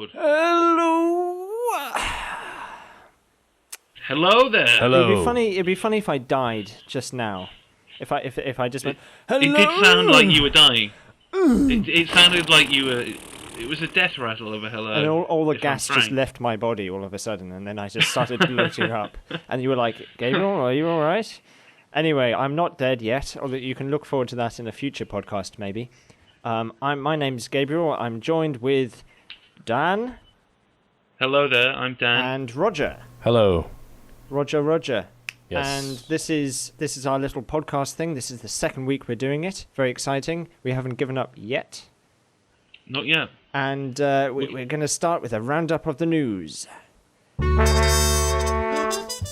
record. Hello. Hello there. Hello. It'd be funny if I died just now. If I just went, hello. It did sound like you were dying. It sounded like you were. It was a death rattle of a hello. And all the if I'm gas just frank. left my body all of a sudden, and then I just started floating up. And you were like, Gabriel, are you all right? Anyway, I'm not dead yet, although you can look forward to that in a future podcast, maybe. My name's Gabriel. I'm joined with Dan. Hello there. I'm Dan. And Roger. Hello. Roger. Yes. And this is our little podcast thing. This is the second week we're doing it. Very exciting. We haven't given up yet. Not yet. And we're going to start with a roundup of the news.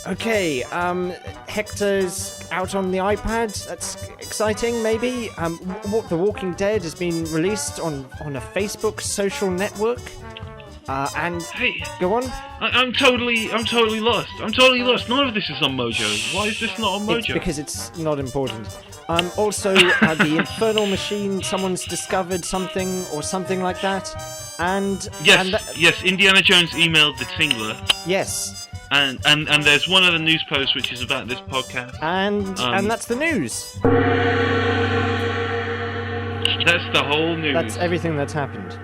Okay, Hector's out on the iPad. That's exciting, maybe. The Walking Dead has been released on a Facebook social network. And Hey, go on. I'm totally lost. None of this is on Mojo. Why is this not on Mojo? It's because it's not important. Also, the Infernal Machine. Someone's discovered something or something like that. And yes. Indiana Jones emailed the Tingler. Yes. And there's one other news post which is about this podcast. And that's the news. That's the whole news. That's everything that's happened.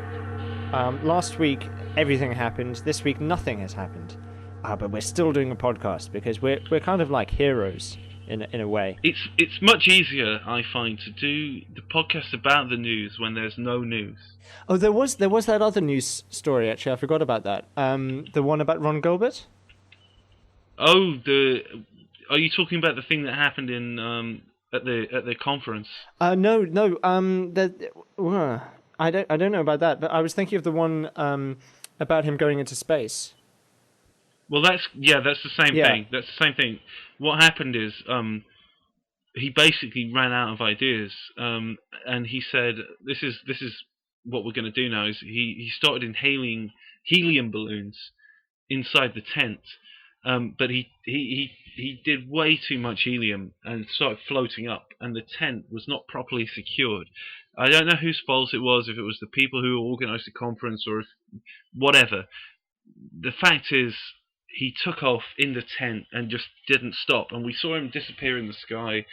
Last week, everything happened. This week, nothing has happened. But we're still doing a podcast because we're kind of like heroes in a way. It's much easier, I find, to do the podcast about the news when there's no news. Oh, there was that other news story. Actually, I forgot about that. The one about Ron Gilbert. Oh, are you talking about the thing that happened in at the conference? No. I don't know about that, but I was thinking of the one about him going into space. Well, that's the same thing. That's the same thing. What happened is he basically ran out of ideas, and he said, "This is what we're going to do now." Is he started inhaling helium balloons inside the tent, but he did way too much helium and started floating up, and the tent was not properly secured. I don't know whose fault it was, if it was the people who organised the conference or if whatever. The fact is, he took off in the tent and just didn't stop, and we saw him disappear in the sky.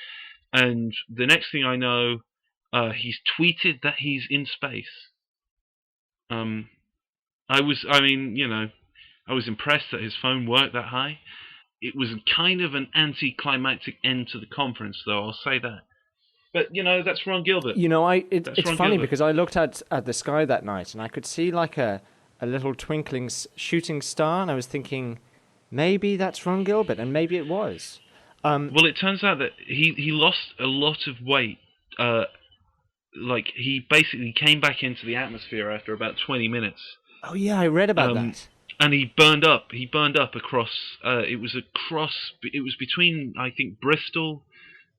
And the next thing I know, he's tweeted that he's in space. I was impressed that his phone worked that high. It was kind of an anticlimactic end to the conference, though, I'll say that. But, that's Ron Gilbert. It's funny because I looked at the sky that night and I could see like a little twinkling shooting star, and I was thinking, maybe that's Ron Gilbert, and maybe it was. Well, it turns out that he lost a lot of weight. He basically came back into the atmosphere after about 20 minutes. Oh yeah, I read about that. And he burned up. He burned up across. It was between, I think, Bristol.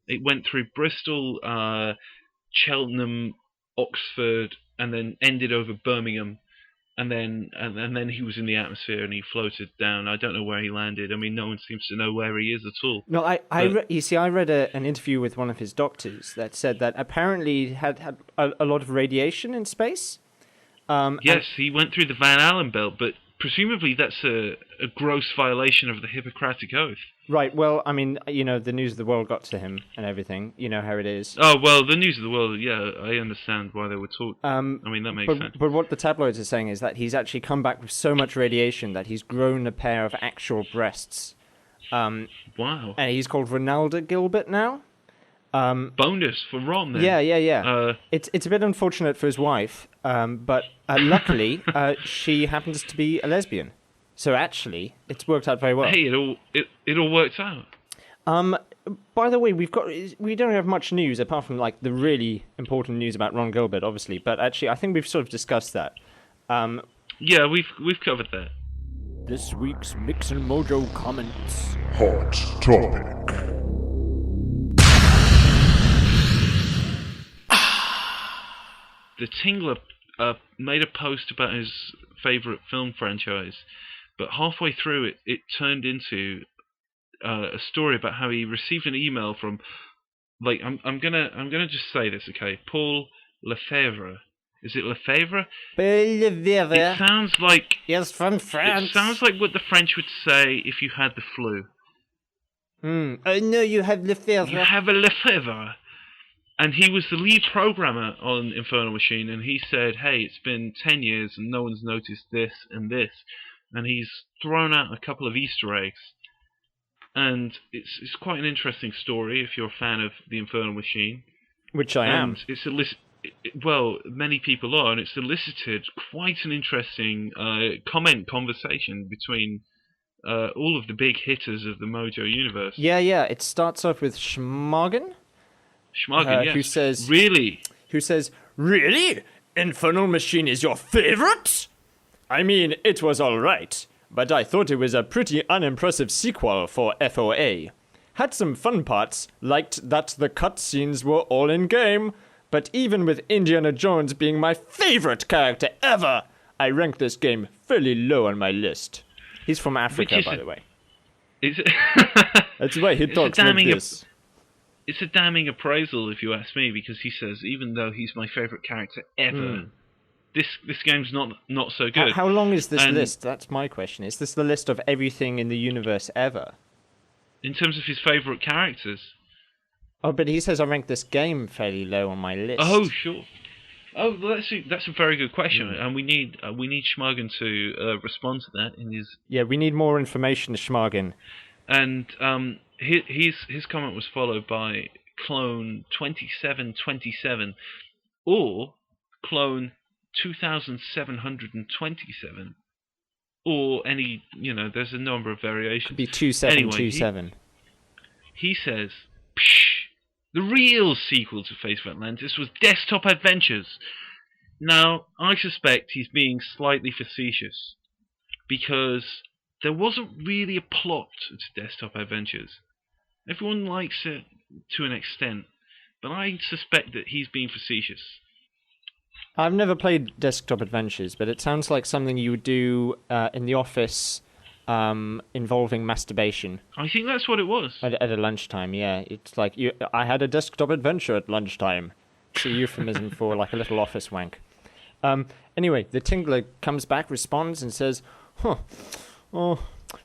It went through Bristol, Cheltenham, Oxford, and then ended over Birmingham. And then he was in the atmosphere and he floated down. I don't know where he landed. I mean, no one seems to know where he is at all. No, I read an interview with one of his doctors that said that apparently he had a lot of radiation in space. Yes, he went through the Van Allen belt, but presumably that's a gross violation of the Hippocratic Oath. Right, well, I mean, the news of the world got to him and everything. You know how it is. Oh, well, the news of the world, yeah, I understand why they were talking. I mean, that makes sense. But what the tabloids are saying is that he's actually come back with so much radiation that he's grown a pair of actual breasts. Wow. And he's called Ronaldo Gilbert now. Bonus for Ron, then. Yeah. It's a bit unfortunate for his wife, but luckily she happens to be a lesbian. So actually, it's worked out very well. Hey, it all works out. By the way, we don't have much news apart from like the really important news about Ron Gilbert, obviously. But actually, I think we've sort of discussed that. Yeah, we've covered that. This week's Mix and Mojo comments. Hot topic. The Tingler made a post about his favourite film franchise, but halfway through it turned into a story about how he received an email from, like, I'm gonna just say this, okay? Paul Lefevre Is it Lefebvre? Lefebvre. It sounds like... Yes, from France. It sounds like what the French would say if you had the flu. No, you have Lefebvre. You have a Lefebvre. And he was the lead programmer on Infernal Machine, and he said, hey, it's been 10 years and no one's noticed this and this. And he's thrown out a couple of Easter eggs. And it's quite an interesting story if you're a fan of the Infernal Machine. Which I am. It's well, many people are, and it's elicited quite an interesting conversation between all of the big hitters of the Mojo universe. Yeah, it starts off with Schmargen. Yes. Who says... Really? Who says, really? Infernal Machine is your favorite? I mean, it was alright, but I thought it was a pretty unimpressive sequel for FOA. Had some fun parts, liked that the cutscenes were all in-game, but even with Indiana Jones being my favorite character ever, I rank this game fairly low on my list. He's from Africa, by the way. Is it? That's why he talks like this. It's a damning appraisal, if you ask me, because he says, even though he's my favourite character ever, this game's not so good. How long is this list? That's my question. Is this the list of everything in the universe ever? In terms of his favourite characters? Oh, but he says I rank this game fairly low on my list. Oh, sure. Oh, well, that's a very good question, and we need Schmargen to respond to that in his... Yeah, we need more information, Schmargen. And his comment was followed by clone 2727 or clone 2727 or any, there's a number of variations. Could be 2727. Anyway, he says, psh, the real sequel to Face of Atlantis was Desktop Adventures. Now, I suspect he's being slightly facetious because there wasn't really a plot to Desktop Adventures. Everyone likes it to an extent, but I suspect that he's being facetious. I've never played Desktop Adventures, but it sounds like something you would do in the office involving masturbation. I think that's what it was. At a lunchtime, yeah. It's like, I had a desktop adventure at lunchtime. It's a euphemism for like a little office wank. Anyway, the Tingler comes back, responds, and says,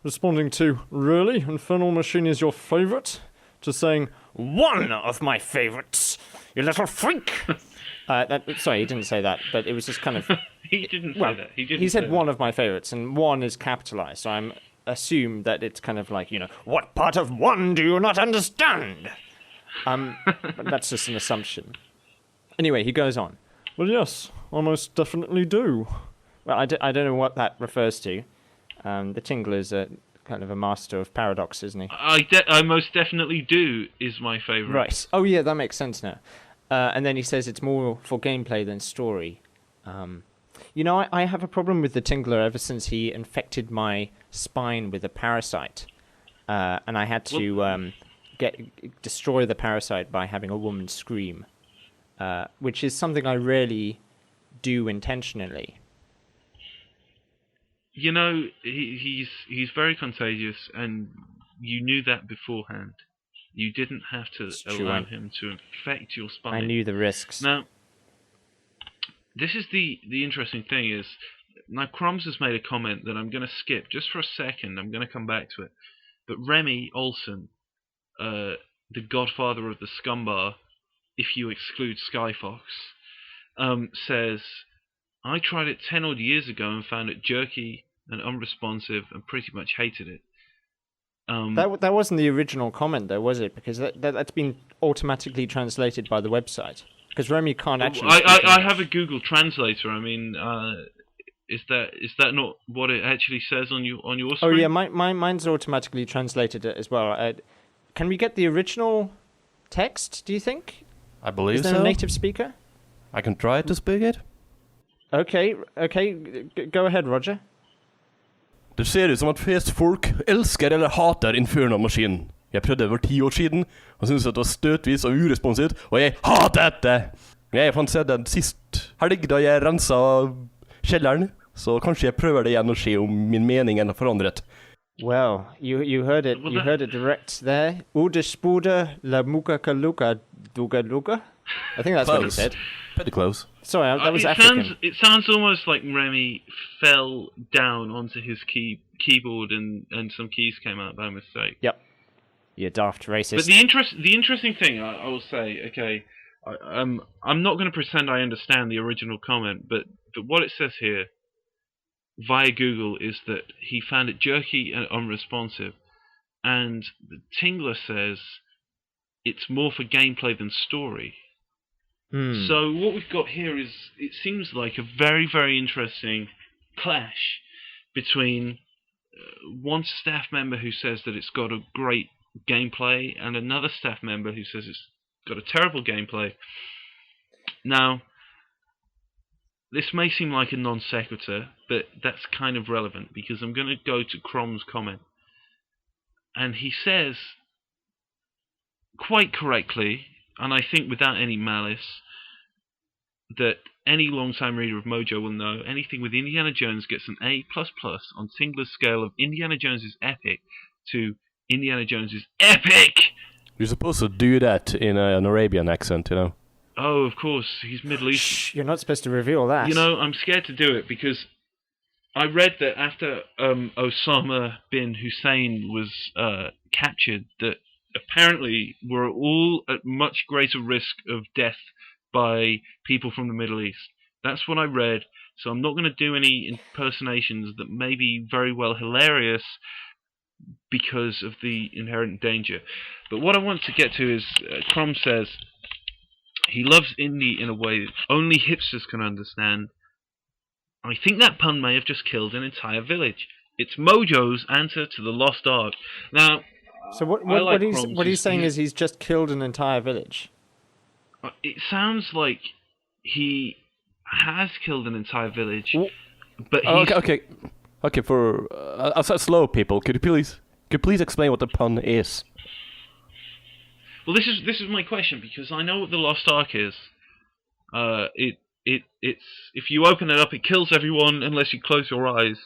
responding to, really? Infernal Machine is your favourite? To saying, one of my favourites, you little freak! Sorry, he didn't say that, but it was just kind of... He didn't say that. He said one of my favourites, and one is capitalised, so I'm assume that it's kind of like, what part of one do you not understand? But that's just an assumption. Anyway, he goes on. Well, yes, I most definitely do. Well, I don't know what that refers to. The Tingler's kind of a master of paradox, isn't he? I most definitely do is my favourite. Right. Oh, yeah, that makes sense now. And then he says it's more for gameplay than story. I have a problem with the Tingler ever since he infected my spine with a parasite. And I had to destroy the parasite by having a woman scream, which is something I rarely do intentionally. He's very contagious, and you knew that beforehand. You didn't have to allow him to infect your spine. I knew the risks. Now, this is the interesting thing is, now Crumbs has made a comment that I'm going to skip just for a second. I'm going to come back to it. But Remy Olsen, the godfather of the scumbar, if you exclude Skyfox, says, I tried it 10 odd years ago and found it jerky and unresponsive and pretty much hated it. That wasn't the original comment, though, was it? Because that's been automatically translated by the website. Because Remy can't actually... I have a Google Translator. I mean, is that not what it actually says on your screen? Oh yeah, mine's automatically translated as well. Can we get the original text? Do you think? I believe so. Is there a native speaker? I can try to speak it. Okay, go ahead, Roger. Det ser ut som at flest folk elsker eller hater Infernal Machine. Jeg prøvde over 10 år siden, og syntes at det var støtvis og uresponsivt, og jeg hatet det! Jeg fant seg den sist helg da jeg renset kjelleren, så kanskje jeg prøver det igjen og se om min mening er forandret. Well, you heard it. You heard it direct there. Ude spude la muka kaluka duga luga. I think that's what he Close. said. Pretty close. Sorry, that was it African. sounds almost like Remy fell down onto his keyboard and some keys came out by mistake. Yep. You daft racist. But the interesting thing I will say, okay, I'm not going to pretend I understand the original comment, but what it says here via Google is that he found it jerky and unresponsive, and the Tingler says it's more for gameplay than story. So what we've got here is, it seems like a very, very interesting clash between one staff member who says that it's got a great gameplay and another staff member who says it's got a terrible gameplay. Now, this may seem like a non sequitur, but that's kind of relevant because I'm going to go to Crom's comment. And he says, quite correctly, and I think without any malice, that any long-time reader of Mojo will know anything with Indiana Jones gets an A++ on Tingler's scale of Indiana Jones is epic to Indiana Jones is epic! You're supposed to do that in an Arabian accent, you know. Oh, of course, he's Middle Eastern. Shh, you're not supposed to reveal that. You know, I'm scared to do it because I read that after Osama bin Hussein was captured, that apparently we're all at much greater risk of death by people from the Middle East. That's what I read, so I'm not going to do any impersonations that may be very well hilarious because of the inherent danger. But what I want to get to is, Crom says he loves indie in a way that only hipsters can understand. I think that pun may have just killed an entire village. It's Mojo's answer to the Lost Ark. Now, so what he's saying is he's just killed an entire village. It sounds like he has killed an entire village, but he's... Okay. For us slow people, could you please explain what the pun is? Well, this is my question, because I know what the Lost Ark is. It's if you open it up, it kills everyone unless you close your eyes.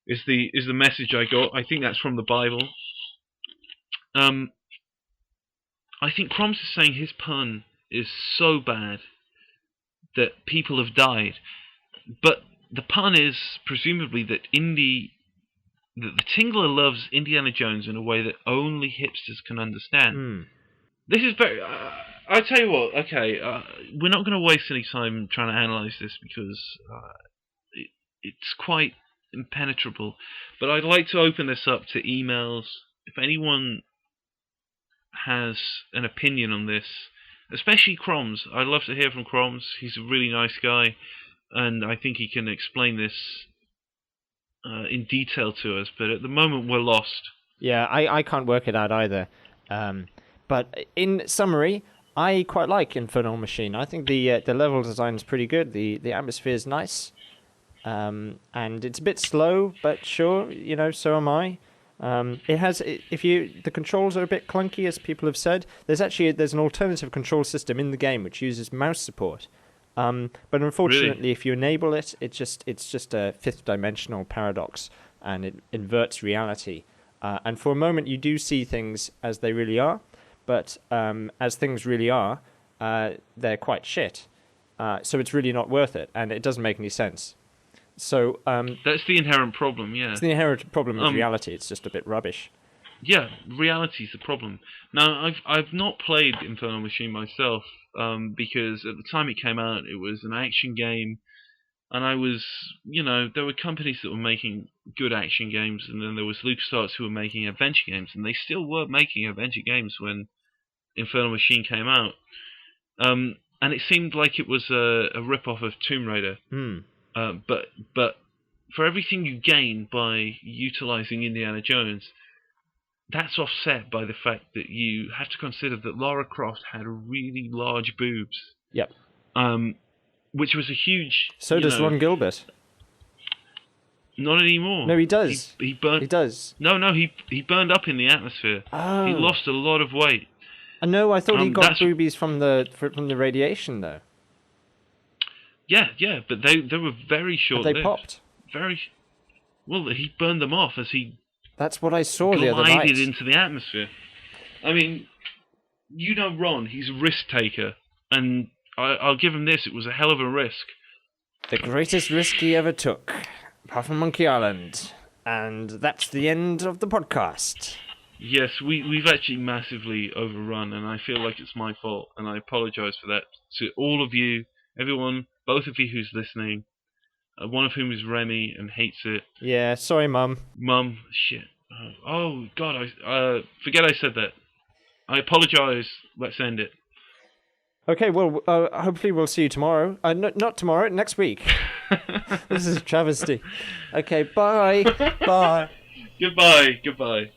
Is the message I got? I think that's from the Bible. I think Croms is saying his pun is so bad that people have died, but the pun is presumably that the Tingler loves Indiana Jones in a way that only hipsters can understand. This is very... I'll tell you what, okay, we're not going to waste any time trying to analyse this because it's quite impenetrable, but I'd like to open this up to emails. If anyone has an opinion on this, especially Croms, I'd love to hear from Croms. He's a really nice guy, and I think he can explain this in detail to us, but at the moment we're lost. Yeah, I can't work it out either. But in summary, I quite like Infernal Machine. I think the level design is pretty good. The atmosphere is nice, and it's a bit slow, but sure, you know, so am I. The controls are a bit clunky, as people have said. There's an alternative control system in the game which uses mouse support. But unfortunately, really? If you enable it, it's just a fifth dimensional paradox, and it inverts reality. And for a moment, you do see things as they really are, but as things really are, they're quite shit. So it's really not worth it, and it doesn't make any sense. So that's the inherent problem, yeah. It's the inherent problem with reality. It's just a bit rubbish. Yeah, reality's the problem. Now, I've not played Infernal Machine myself, because at the time it came out, it was an action game, and there were companies that were making good action games, and then there was LucasArts who were making adventure games, and they still were making adventure games when Infernal Machine came out. And it seemed like it was a rip-off of Tomb Raider. But for everything you gain by utilizing Indiana Jones, that's offset by the fact that you have to consider that Lara Croft had really large boobs. Yep. Which was a huge... So does Ron Gilbert. Not anymore. No, he does. He burned... He does. No, he burned up in the atmosphere. Oh. He lost a lot of weight. No, I thought he got boobies from the radiation, though. Yeah, but they were very short-lived. They popped. Well, he burned them off as he... That's what I saw the other night. Into the atmosphere. I mean, you know Ron, he's a risk taker. And I'll give him this: it was a hell of a risk. The greatest risk he ever took, apart from Monkey Island. And that's the end of the podcast. Yes, we've actually massively overrun, and I feel like it's my fault, and I apologise for that to all of you, everyone, both of you who's listening, one of whom is Remy and hates it. Yeah, sorry, Mum. Mum, shit. Oh, God, I forget I said that. I apologise. Let's end it. Okay, well, hopefully we'll see you tomorrow. Not tomorrow, next week. This is a travesty. Okay, bye. Bye. Goodbye.